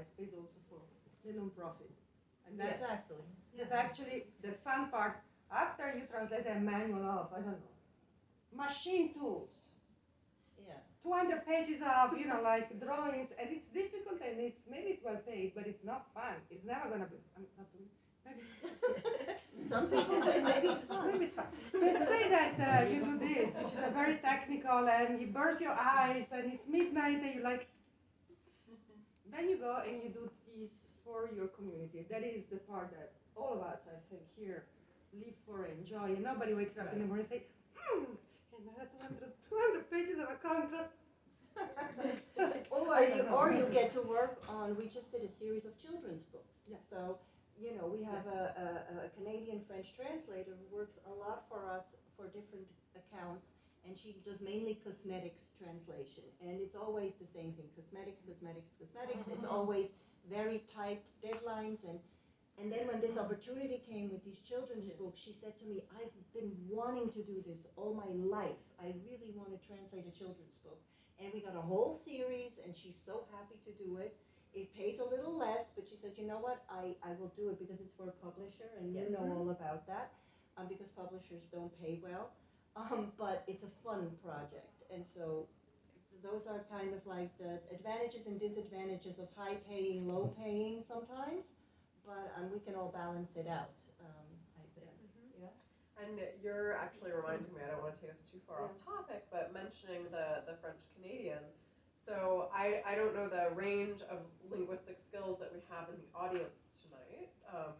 price pays also for the non-profit. And that's, Exactly. that's actually the fun part. After you translate a manual of, I don't know, machine tools, Yeah. 200 pages of, like drawings, and it's difficult and it's maybe it's well paid, but it's not fun. It's never gonna be. Not to me. Maybe Some people think maybe it's fun. Maybe it's fun. But say that you do this, which is a very technical, and it burns your eyes, and it's midnight, and you like. Then you go and you do this for your community. That is the part that all of us, I think, here live for, enjoy, and nobody wakes up in the morning and say, and I had 200 pages of a contract. Or you get to work on, we just did a series of children's books. Yes. So, we have a Canadian-French translator who works a lot for us for different accounts, and she does mainly cosmetics translation. And it's always the same thing, cosmetics. It's always very tight deadlines. And then when this opportunity came with these children's books, she said to me, I've been wanting to do this all my life. I really want to translate a children's book. And we got a whole series, and she's so happy to do it. It pays a little less, but she says, you know what, I will do it because it's for a publisher, and you know all about that, because publishers don't pay well. But it's a fun project. And so those are kind of like the advantages and disadvantages of high paying, low paying sometimes. But we can all balance it out, I think. Mm-hmm. Yeah. And you're actually reminding me, I don't want to take us too far off topic, but mentioning the French Canadian. So I don't know the range of linguistic skills that we have in the audience tonight.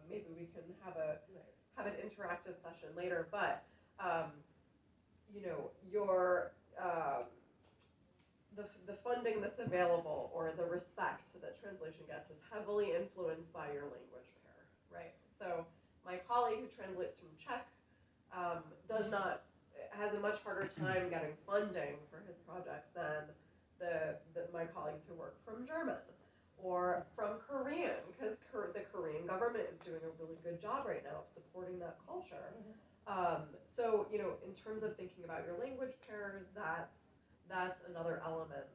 Maybe we can have an interactive session later. But your the funding that's available or the respect that translation gets is heavily influenced by your language pair, right? So my colleague who translates from Czech has a much harder time getting funding for his projects than my colleagues who work from German or from Korean, because the Korean government is doing a really good job right now of supporting that culture. So in terms of thinking about your language pairs, that's another element.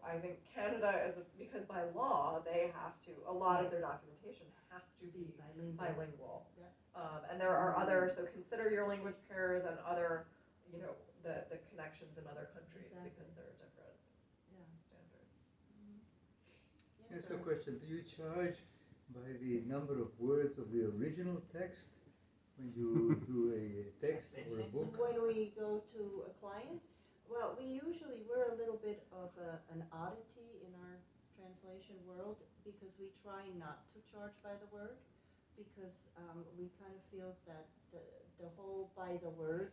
I think Canada because by law they have to, a lot of their documentation has to be bilingual. Yeah. And there are other, so consider your language pairs and other, the connections in other countries because there are different standards. Yes, Ask a question. Do you charge by the number of words of the original text when you do a text or a book? When we go to a client, well, we're a little bit of an oddity in our translation world because we try not to charge by the word, because we kind of feel that the whole by the word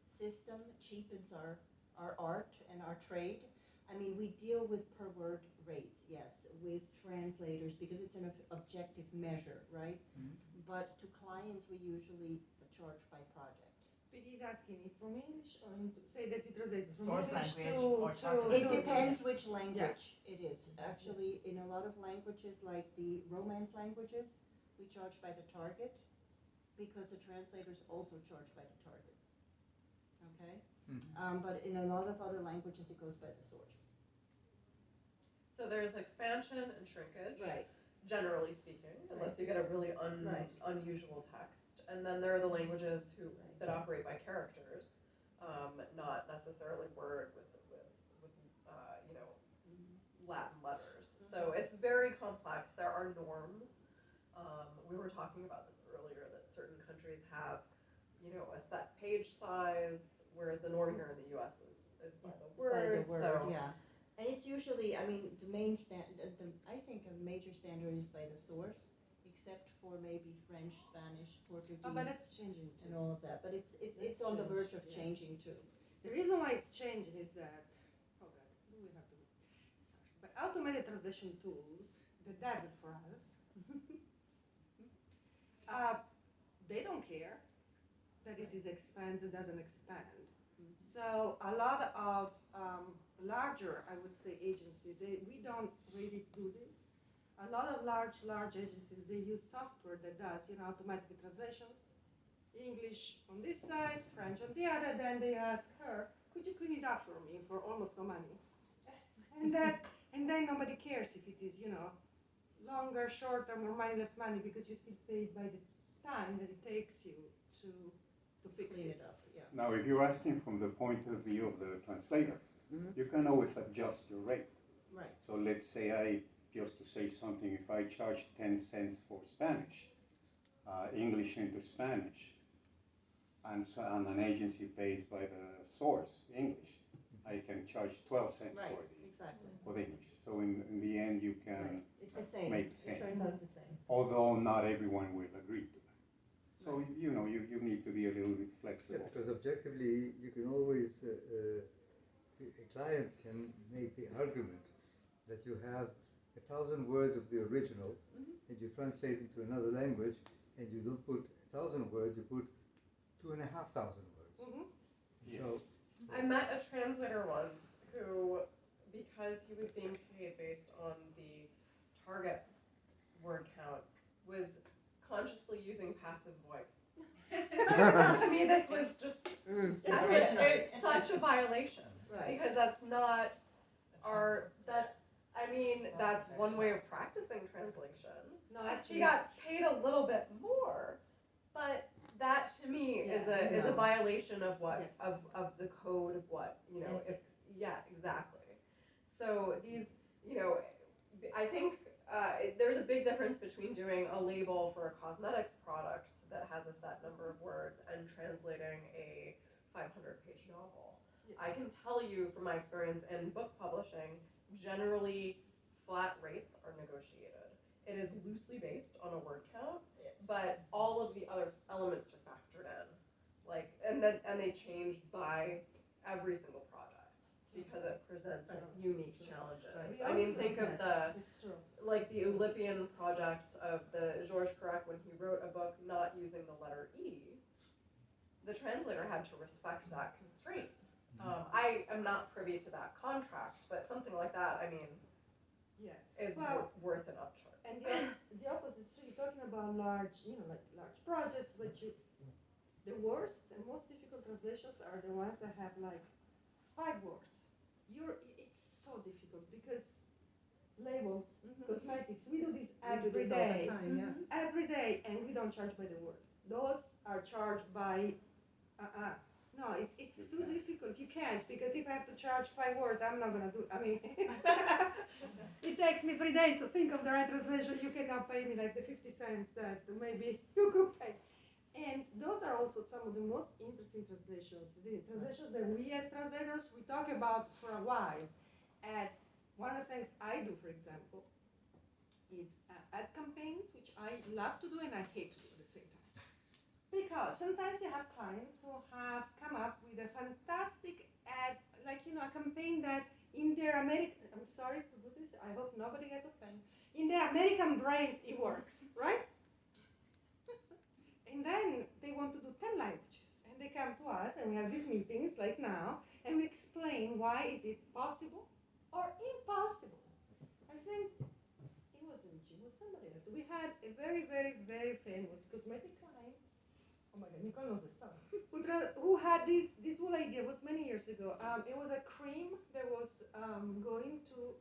system cheapens our art and our trade. I mean, we deal with per word rates, yes, with translators because it's an objective measure, right? Mm-hmm. But to clients, we usually charge by project. But he's asking it from English or say that you translate from Source English language or It depends which language it is. Yeah. Actually, in a lot of languages, like the Romance languages, we charge by the target because the translators also charge by the target. Okay? Mm-hmm. But in a lot of other languages, it goes by the source. So there's expansion and shrinkage, Right. generally speaking, unless you get a really unusual text. And then there are the languages that operate by characters, not necessarily word with Latin letters. So it's very complex. There are norms. We were talking about this earlier, that certain countries have, a set page size, whereas the norm here in the U.S. is by the word. So yeah. And it's usually, I mean, the main I think a major standard is by the source, except for maybe French, Spanish, Portuguese, but that's changing too. and all of that. But it's on the verge of changing too. The reason why it's changing is that, oh God, do we have to? Sorry, but automated translation tools, the devil for us, they don't care that it is expands, it doesn't expand. So a lot of larger, I would say, agencies, we don't really do this. A lot of large agencies, they use software that does, automatic translations, English on this side, French on the other. Then they ask her, could you clean it up for me for almost no money? And then nobody cares if it is, longer, shorter, more money, less money, because you still pay by the time that it takes you to fix Clean it. it up, yeah. Now, if you're asking from the point of view of the translator, Mhm. you can always adjust your rate. Right. So let's say just to say something, if I charge 10 cents for Spanish, English into Spanish, and an agency pays by the source, English, I can charge 12 cents Right, for exactly. the English. So in the end, you can Right. It's the same. make the same. It turns out the same. Although not everyone will agree to that. So, you know, you need to be a little bit Yeah, flexible. because objectively, you can always, a client can make the argument that you have 1,000 words of the original, and you translate it to another language, and you don't put 1,000 words, you put 2,500 words. Mhm. So, I met a translator once who, because he was being paid based on the target word count, was consciously using passive voice. To me, this was just, it's such a violation, Right. because that's not that's one way of practicing translation. No, She actually, got paid a little bit more, but that to me is a violation of what, Yes. of the code of what, you know, if, yeah, exactly. So these, you know, I think there's a big difference between doing a label for a cosmetics product that has a set number of words and translating a 500-page novel. Yeah. I can tell you from my experience in book publishing, generally flat rates are negotiated. It is loosely based on a word count, but all of the other elements are factored in. Like, and they change by every single project because it presents unique challenges. We I mean, also- think of yes, it's true. like the Oulipian project of the Georges Perec when he wrote a book not using the letter E. The translator had to respect that constraint. I am not privy to that contract, but something like that, I mean, Yeah. is Well- worth an upcharge. And the opposite is true. You're talking about large, like large projects, but the worst and most difficult translations are the ones that have like 5 words. It's so difficult because labels, cosmetics, we do this We do every this all the day. time, yeah. Every day, and we don't charge by the word. Those are charged by, no, it's too difficult. You can't, because if I have to charge 5 words, I'm not gonna do it. I mean, it takes me 3 days to think of the right translation. You cannot pay me like the 50 cents that maybe you could pay. And those are also some of the most interesting translations. The translations that we as translators, we talk about for a while. And one of the things I do, for example, is ad campaigns, which I love to do and I hate to do at the same time. Because sometimes you have clients who have come up with a fantastic ad, like, a campaign that in their I'm sorry to do this, I hope nobody gets offended. In their American brains, it works, right? And then they want to do 10 languages. And they come to us and we have these meetings like now, and we explain why is it possible or impossible. I think it wasn't Jim, it was somebody else. We had a very, very, very famous cosmetic client. Oh my God, Nicole knows the stuff. Who had this whole idea, it was many years ago. It was a cream that was going to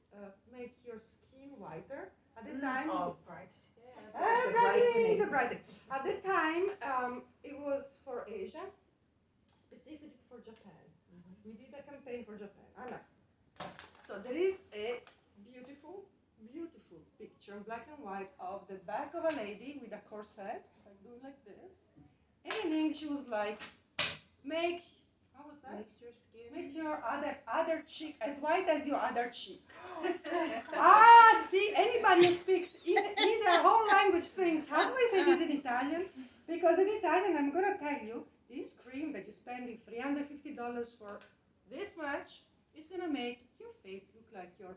make your skin whiter. At the time, Right. the brightening. At the time, it was for Asia, specifically for Japan. We did a campaign for Japan. I know. So there is a beautiful, beautiful picture, black and white, of the back of a lady with a corset, like doing like this. And in English, it was like, how was that? Makes your skin. Make your other cheek as white as your other cheek. See, anybody who speaks either whole language thinks, how do I say this in Italian? Because in Italian, I'm going to tell you, this cream that you're spending $350 for this much is going to make your face look like your...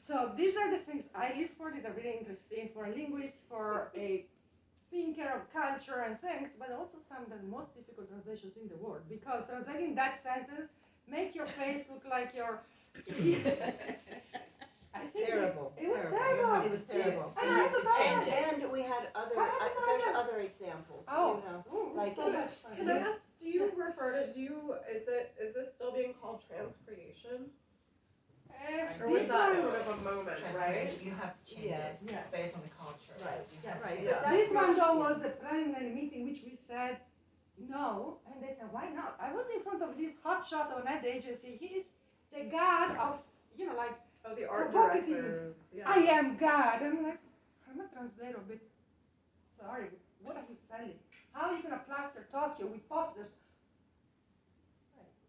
So these are the things I live for. These are really interesting for a linguist, for a thinker of culture and things, but also some of the most difficult translations in the world, because translating that sentence, make your face look like your... I think Terrible. It was Terrible. terrible. It was terrible. I had to Change it. And we had there's other examples, Oh. like, So can I ask, is this still being called transcreation? Or was This that one, sort of a moment, right? Transformation, you have to change Yeah. it yeah. based on the culture. Right, You have to right, change but it. that's This one though not- was the preliminary meeting, which we said no, and they said, why not? I was in front of this hotshot on that agency. He is the god of, like, Oh, the art Provocative. directors. Yeah. I am God. I'm like, I'm a translator, but sorry, what are you selling? How are you gonna plaster Tokyo with posters?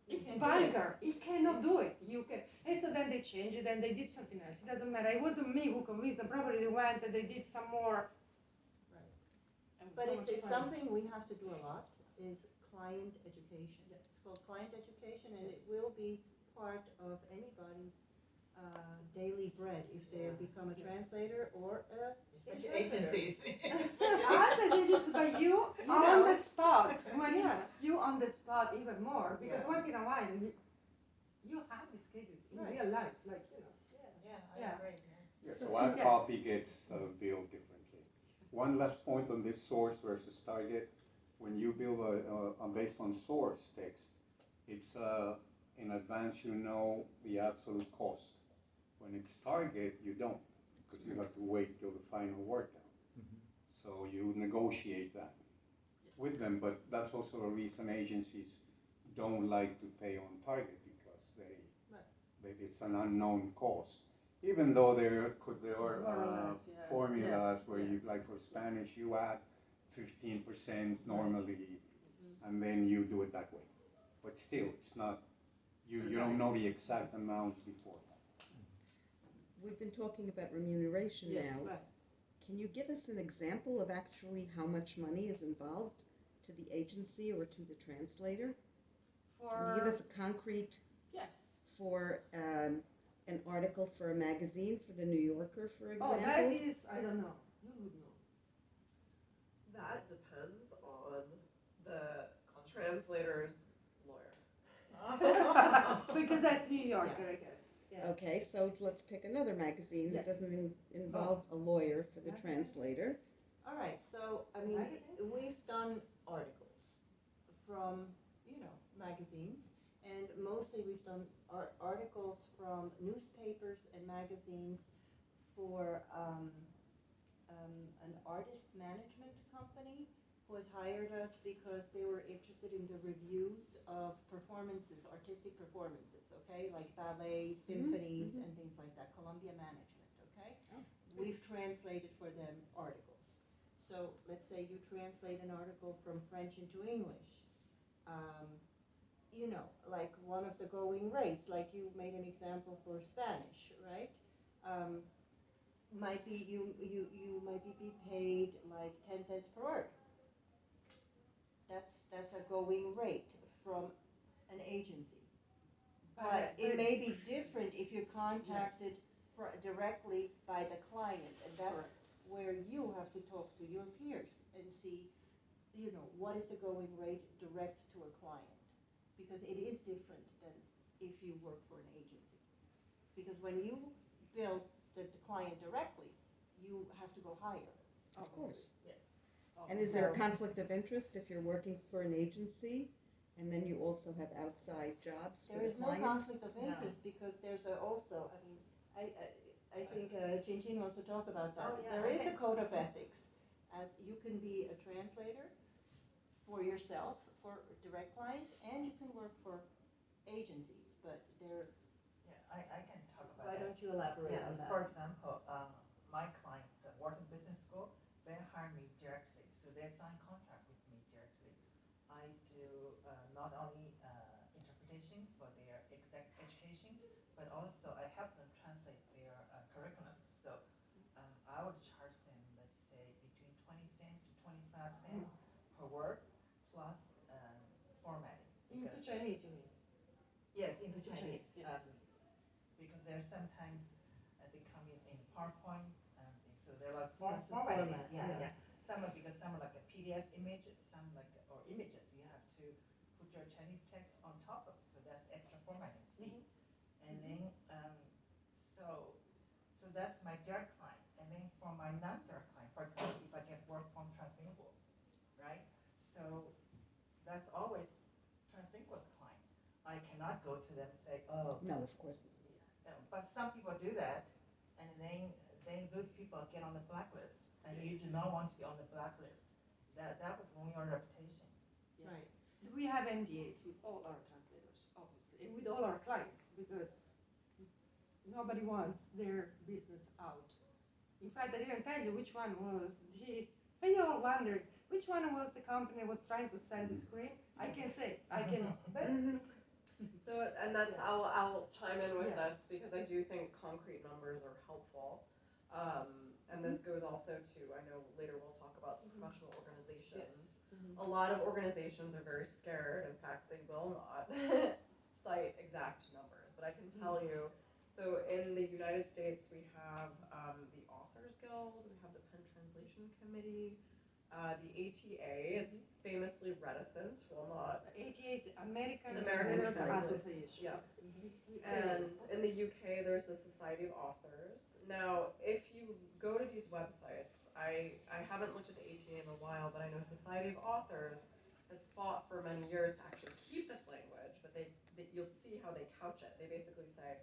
You It's can't do it. vulgar. It cannot do it. You can. And so then they changed it and they did something else. It doesn't matter. It wasn't me who convinced them. Probably they went and they did some more. Right. And But so it's, much it's fun. something we have to do a lot, is client education. Yes. It's called client education, and it will be part of anybody's daily bread if they Yeah. become a Yes. translator or a Especially agencies. Us as agents, but you on know. the spot. When Yeah. you on the spot even more, because Yeah. once in a while you have these cases in Right. real life, like Yeah, I Yeah. agree. Yeah, Yes. so our Yes. copy gets billed differently. One last point on this source versus target. When you bill based on source text, it's in advance you know the absolute cost. When it's target, you don't, because you have to wait till the final word count. Mhm. So you negotiate that with them, but that's also a reason agencies don't like to pay on target, because it's an unknown cost. Even though there are More or less, yeah. formulas where you, Yes. like for Spanish, you add 15% normally, and then you do it that way. But still, it's not, you don't know the exact amount before. We've been talking about remuneration Yes. now. Right. Can you give us an example of actually how much money is involved to the agency or to the translator? Can you give us a concrete yes. for an article for a magazine, for the New Yorker, for Oh, example? that is, I don't know. You would know. That depends on the translator's lawyer. Because that's New Yorker, I guess. Yeah. Okay, so let's pick another magazine that Yes. doesn't involve a lawyer for the Okay. translator. All right, so, I mean, Magazines? we've done articles from, magazines, and mostly we've done articles from newspapers and magazines for an artist management company who has hired us because they were interested in the reviews of performances, artistic performances, okay? Like ballet, symphonies, and things like that, Columbia Management, okay? Oh, We've translated for them articles. So let's say you translate an article from French into English. Like one of the going rates, like you made an example for Spanish, right? Might be you might be paid like 10 cents per word. That's a going rate from an agency. But it may be different if you're contacted directly by the client, and that's where you have to talk to your peers and see, what is the going rate direct to a client? Because it is different than if you work for an agency. Because when you bill the client directly, you have to go higher. Of course. Oh, And is there a conflict of interest if you're working for an agency and then you also have outside jobs for There the is no client? conflict of No. interest because there's also, I think Chin wants to talk about that. Oh, yeah, There is okay. a code of ethics, as you can be a translator for yourself, for direct clients, and you can work for agencies, but they're, Yeah, I can talk about why that. don't you elaborate Yeah, on that? for example, my client, the Wharton Business School, they hire me directly, so they sign contract with me directly. I do not only interpretation for their exact education, but also I help them translate their curriculums. So I would charge them, let's say, between 20 cents to 25 cents per word, plus formatting. Into Because- Chinese, you mean? Yes, into Into Chinese. Chinese, yes. Because there's sometimes they come in PowerPoint, so they're like Yeah, the formatting. format, Yeah, yeah. yeah. Some are because some are like a PDF image, some like or images. You have to put your Chinese text on top of, so that's extra formatting fee. And then so that's my direct client. And then for my non-direct client, for example, if I get work from Translingual, right? So that's always Translingual's client. I cannot go to them and say, oh, No, of course not. But some people do that, and then those people get on the blacklist, and you do not want to be on the blacklist. That would ruin your reputation. Right. We have NDAs with all our translators, obviously, and with all our clients, because nobody wants their business out. In fact, I didn't tell you which one was and you all wondered, which one was the company was trying to sell the screen? I can say, but So, and that's, I'll chime in with this, because I do think concrete numbers are helpful. And this goes also to, I know later we'll talk about the professional organizations. A lot of organizations are very scared, in fact, they will not cite exact numbers, but I can tell you, so in the United States, we have the Authors Guild, we have the Penn Translation Committee, the ATA is famously reticent, will not. ATA is American American Translator Translator. Association. Yeah. And in the UK, there's the Society of Authors. Now, if you go to these websites, I haven't looked at the ATA in a while, but I know Society of Authors has fought for many years to actually keep this language, but you'll see how they couch it. They basically say,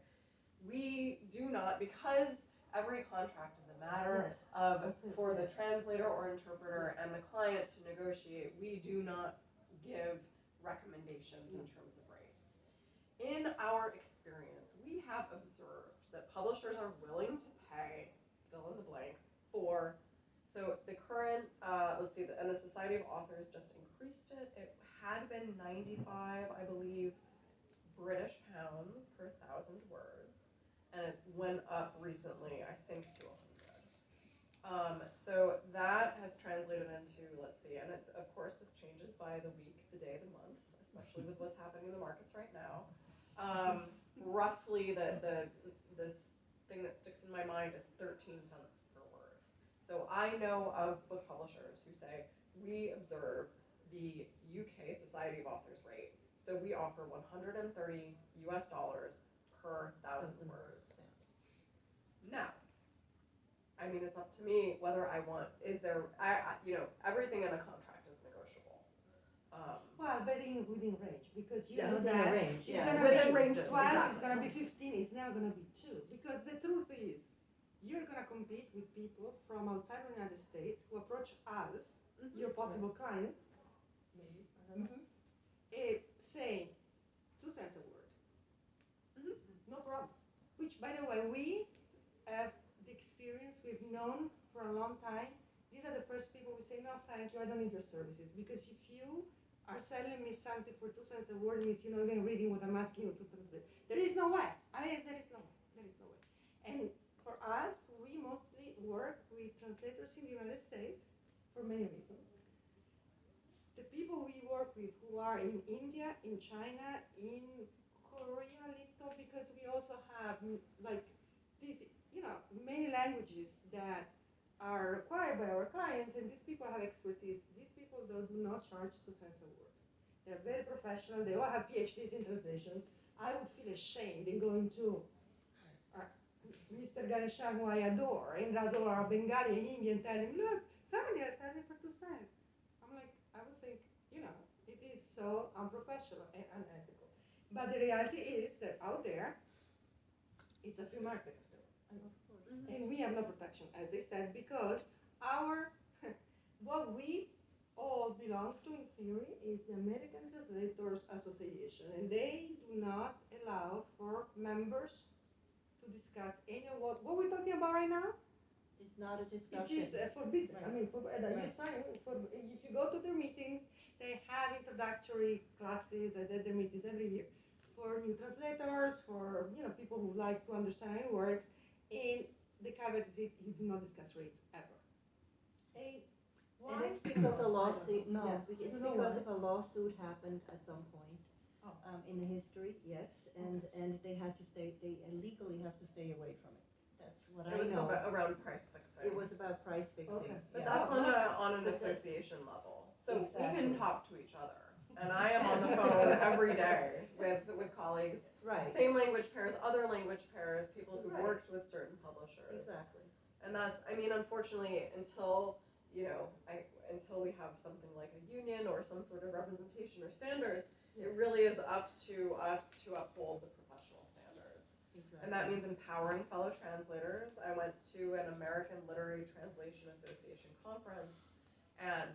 we do not, because every contract is a matter of, for the translator or interpreter and the client to negotiate, we do not give recommendations in terms of rates. In our experience, we have observed that publishers are willing to pay, fill in the blank, for, so the current, let's see, and the Society of Authors just increased it. It had been 95, I believe, British pounds per 1,000 words, and it went up recently, I think, to 100. So that has translated into, let's see, and it, of course this changes by the week, the day, the month, especially with what's happening in the markets right now. Roughly this thing that sticks in my mind is 13 cents per word. So I know of book publishers who say, we observe the UK Society of Authors rate. So we offer $130 US per 1,000 words. Now, I mean, it's up to me whether I want, is there, everything in a contract is negotiable. Well, but within range, because you Yes. know Within a that range, it's yeah. gonna Within be ranges, 12, it's exactly. gonna be 15, it's now gonna be 2. Because the truth is, you're gonna compete with people from outside the United States who approach us, your possible clients, maybe, I don't know, saying 2 cents a word. No problem. Which, by the way, we have the experience, we've known for a long time. These are the first people who say, no, thank you, I don't need your services. Because if you are selling me something for 2 cents a word, means you're not even reading what I'm asking you to translate. There is no way. There is no way. There is no way. And for us, we mostly work with translators in the United States for many reasons. The people we work with who are in India, in China, in Korea a little, because we also have like these, many languages that are required by our clients, and these people have expertise. These people though do not charge 2 cents a word. They're very professional. They all have PhDs in translations. I would feel ashamed in going to Mr. Ganeshan, who I adore, in Razor or Bengali in India, and tell him, look, somebody else has it for 2 cents. I'm like, I would think, it is so unprofessional and unethical. But the reality is that out there, it's a free market after all. And we have no protection, as they said, because what we all belong to in theory is the American Translators Association, and they do not allow for members to discuss any of what we're talking about right now. It's not a It discussion. is forbidden. Right. I mean, if you go to their meetings, they have introductory classes at their meetings every year for new translators, for people who like to understand how it works. And the caveat is you do not discuss rates ever. And it's because a lawsuit, Yeah. it's You know because why? of a lawsuit happened at some point Oh. in the history, yes, and they had to stay, they legally have to stay away from it. That's what I It was know. around price fixing. It was about price fixing. Okay. But yeah. that's on an But the- association level. So we Exactly. can talk to each other. And I am on the phone every day with colleagues, Right, same language pairs, other language pairs, people who've Right. worked with certain publishers. exactly. And that's, unfortunately, until we have something like a union or some sort of representation or standards, it really is up to us to uphold the professional standards. Exactly. and that means empowering fellow translators. I went to an American Literary Translation Association conference, and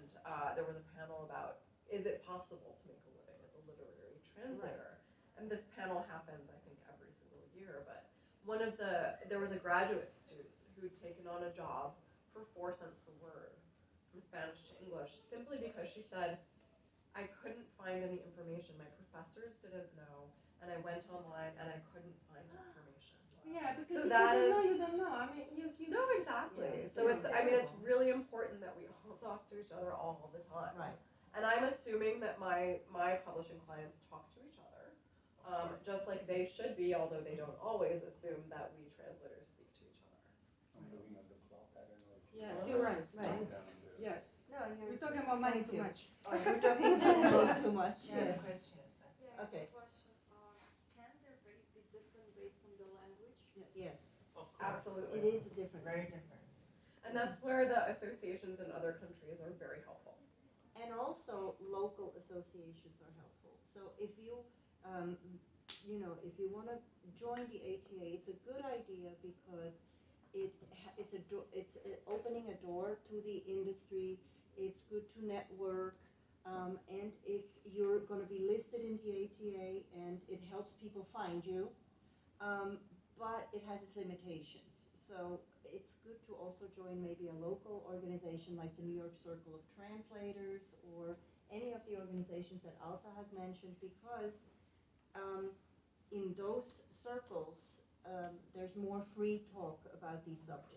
there was a panel about, is it possible to make a living as a literary translator? And this panel happens, I think, every single year, but there was a graduate student who'd taken on a job for 4 cents a word from Spanish to English, simply because she said, I couldn't find any information, my professors didn't know, and I went online and I couldn't find information. Yeah, because So if that you don't know, is- you don't know. I mean, you No, exactly. Yeah, So it's, I mean, it's terrible. really important that we all talk to each other all the time. Right. And I'm assuming that my publishing clients talk to each other, just like they should be, although they don't always assume that we translators speak to each other. I'm looking at the clock, I don't know if. Yes, you're right. Right. Down there. Yes. No, you're. We're talking about money Thank too you. much. Oh, you're talking about too much, She has yes. a question. Yeah, Okay. question. Can there be different based on the language? Yes, Of course. Absolutely. it is different. Very different. And that's where the associations in other countries are very helpful. And also, local associations are helpful. So if you, if you want to join the ATA, it's a good idea because it's opening a door to the industry. It's good to network, and you're going to be listed in the ATA, and it helps people find you. But it has its limitations. So it's good to also join maybe a local organization like the New York Circle of Translators or any of the organizations that Alta has mentioned, because in those circles, there's more free talk about these subjects.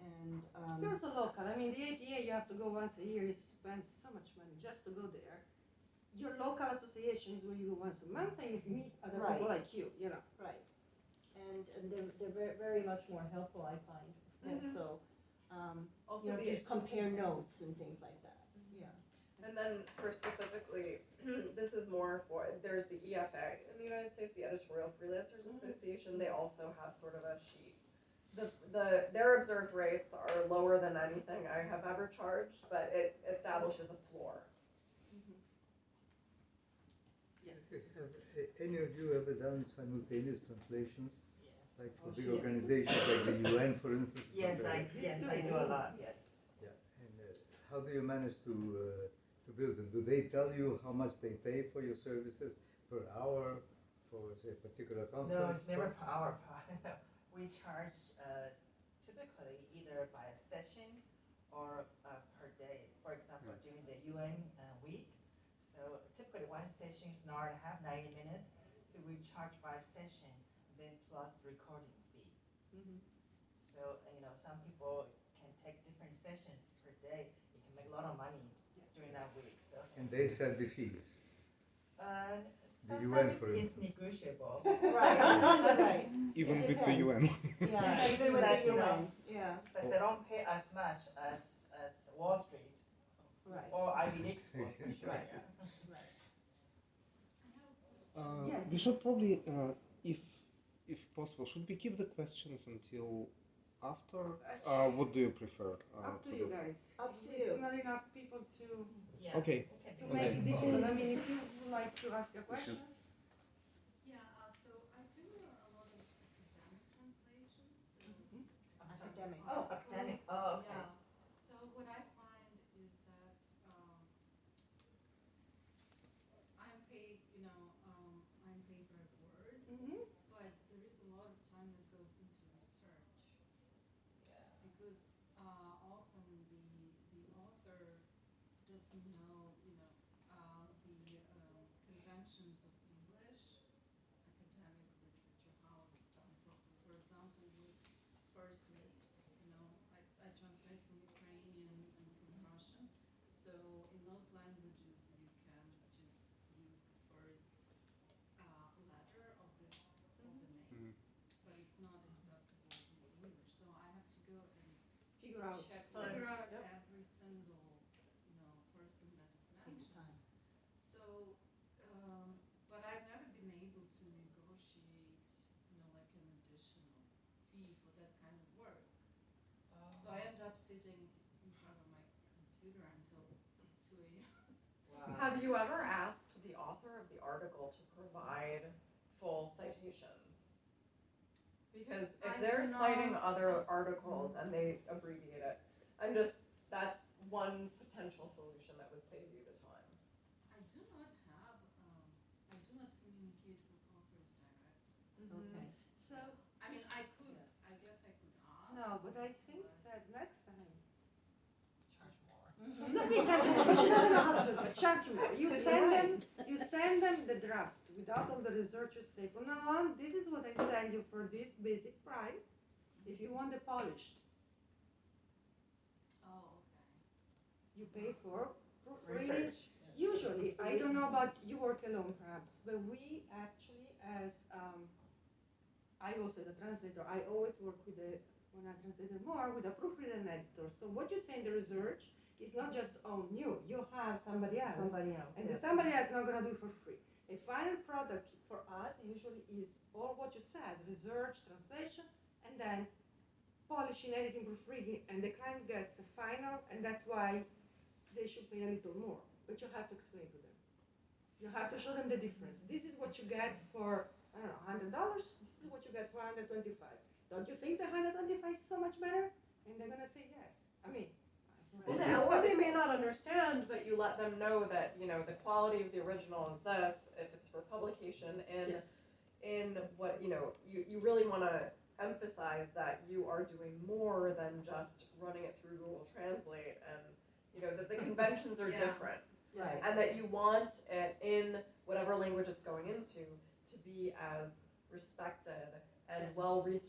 And There's a local. I mean, the ATA, you have to go once a year. You spend so much money just to go there. Your local association is where you go once a month and you meet other people Right. like you, you know. right, and they're very, very much more helpful, I find. Mhm. Also, Also, you know, the just compare notes and things like that. Yeah. And then for specifically, this is more for, there's the EFA in the United States, the Editorial Freelancers Association, they also have sort of a sheet. Their observed rates are lower than anything I have ever charged, but it establishes a floor. Yes. Have any of you ever done simultaneous translations, Yes. like for Oh, big yes. organizations like the UN, for instance? Yes, something like I do a lot. Yes. Yeah, and how do you manage to build them? Do they tell you how much they pay for your services per hour for, say, a particular conference? No, it's never per hour. We charge typically either by a session or per day. For example, during the UN week, so typically one session is an hour and a half, 90 minutes. So we charge by session, then plus recording fee. So some people can take different sessions per day. You can make a lot of money during that week. So. And they set the fees. The UN, Sometimes for it's instance. negotiable. Right, right. Even It with the depends. UN. Yeah, even with Like, the you know, UN, yeah, But they don't pay as much as Wall Street right, or Ivy League schools for sure. Right. Yeah. right. Yes. We should probably, if possible, should we keep the questions until after? What do you prefer? Up to to you do? guys. Up to It's you. not enough people to Yeah. Okay. to make it difficult. I mean, if you would like to ask a question. Yeah, so I do a lot of academic translations. So Academic. Oh, academic. Oh, okay. Yeah. So what I find is that I'm paid, I'm paid per word, Mm-hmm. but there is a lot of time that goes into research because often the author doesn't know, the conventions of English, academic literature, how it's done properly. For example, with first names, I translate from Ukrainian and from Russian. So in those languages, you can just use the first letter of the name, but it's not acceptable in English. So I have to go and Figure out. figure out Yep. every single, person that is Takes mentioned. time. So, but I've never been able to negotiate, like an additional fee for that kind of work. So I end up sitting in front of my computer until 2 a.m. Wow. Have you ever asked the author of the article to provide full citations? Because if I they're do not- citing other articles and they abbreviate it, that's one potential solution that would save you the time. I do not have, I do not communicate with authors directly. Okay. So, I mean, I could, I guess I could ask. no, but I think that next time, Charge more. not be judgmental, she doesn't know how to do it, charge more. You send them the draft without all the researchers say, from now on, this is what I sell you for this basic price, if you want the polished. Oh, okay. You pay for proofreading. Research. Usually, I don't know about you work alone perhaps, but we actually as, I also as a translator, I always work with when I translated more, with a proofreader and editor. So what you say in the research is not just on you, you have somebody else. Somebody else, And yeah. the somebody else not gonna do it for free. A final product for us usually is all what you said, research, translation, and then polishing, editing, proofreading, and the client gets the final, and that's why they should pay a little more. But you have to explain to them. You have to show them the difference. This is what you get for, I don't know, $100. This is what you get for $125. Don't you think the $125 is so much better? And they're gonna say yes. I mean, Or they may not understand, but you let them know that, you know, the quality of the original is this, if it's for publication, and yes. in what, you know, you really wanna emphasize that you are doing more than just running it through Google Translate, and, you know, that the conventions are Yeah. different. Right. And that you want it in whatever language it's going into to be as respected and Yes. well researched